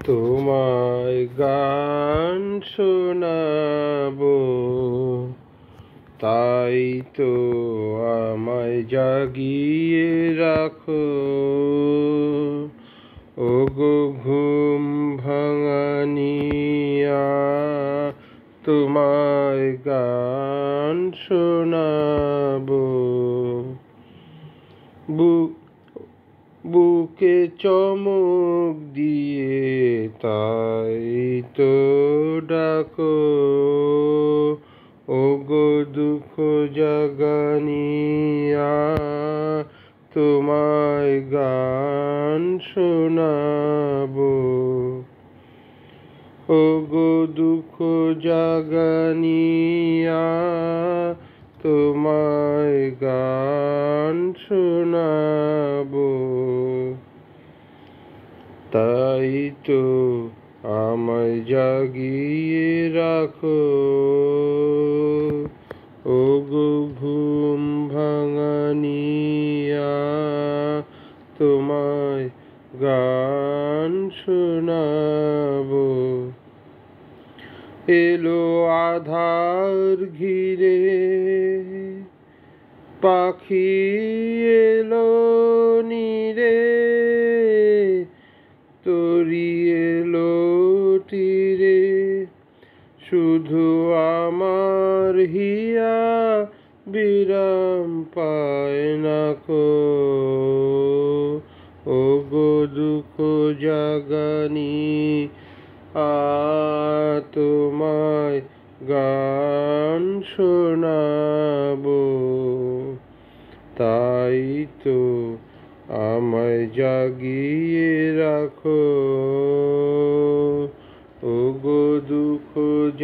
তোমায় গান শোনাবো, তাই তো আমায় জাগিয়ে রাখো। ওগো ঘুম ভাঙানিয়া, তোমায় গান শোনাবো। বুকে চমক দিয়ে তাই তো ডাকো। ওগো দুঃখ জাগানিয়া, তোমায় গান শোনাবো। ওগো দুঃখ জাগানিয়া, তোমায় গান শোনাবো। তাই তো আমায় জাগিয়ে রাখো। ওগো ঘুম ভাঙানিয়া, তোমায় গান শোনাবো। এলো আধার ঘিরে, পাখি এলো নীরে, তরি এলো তীরে, শুধু আমার হিয়া বিরাম পায় না কো। ওগো দুঃখ জাগানি, তোমায় গান শোনাবো। তাই তো আমায় জাগিয়ে রাখো। ওগো দুঃখ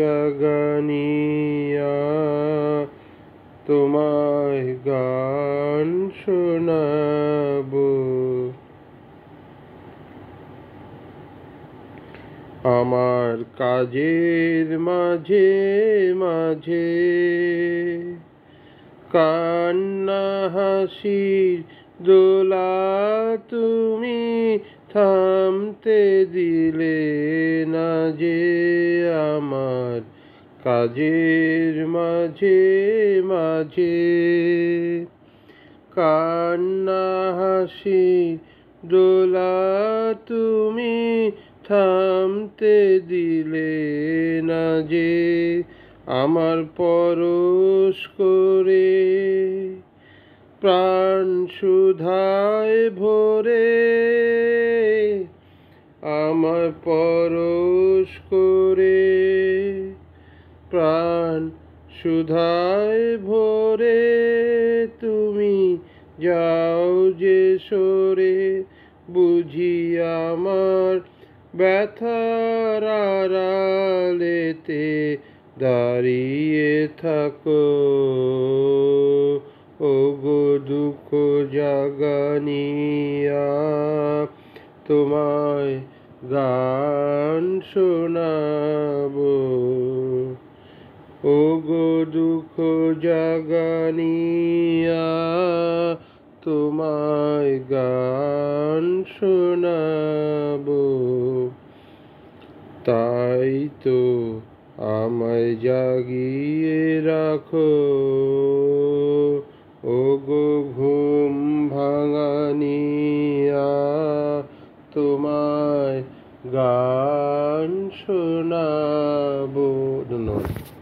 জাগানিয়া, তোমায় গান শোনাবো। আমার কাজের মাঝে মাঝে কান্না হাসির দোলা তুমি থামতে দিলে না যে। আমার কাজের মাঝে মাঝে কান্না হাসির দোলা তুমি থামতে দিলে না যে। আমার পরশ করে প্রাণ সুধায় ভরে, আমার পরশ করে প্রাণ সুধায় ভরে, তুমি যাও যে সরে। বুঝি আমার ব্যথার আড়ালেতে দাঁড়িয়ে থাকো। ওগো দুঃখ জাগানিয়া, তোমায় গান শোনাবো। ওগো দুঃখ জাগানিয়া, তোমায় গান শোনাবো। তাই তো আমায় জাগিয়ে রাখো। ওগো ঘুম ভাঙানিয়া, তোমায় গান শোনাবো। ধন্যবাদ।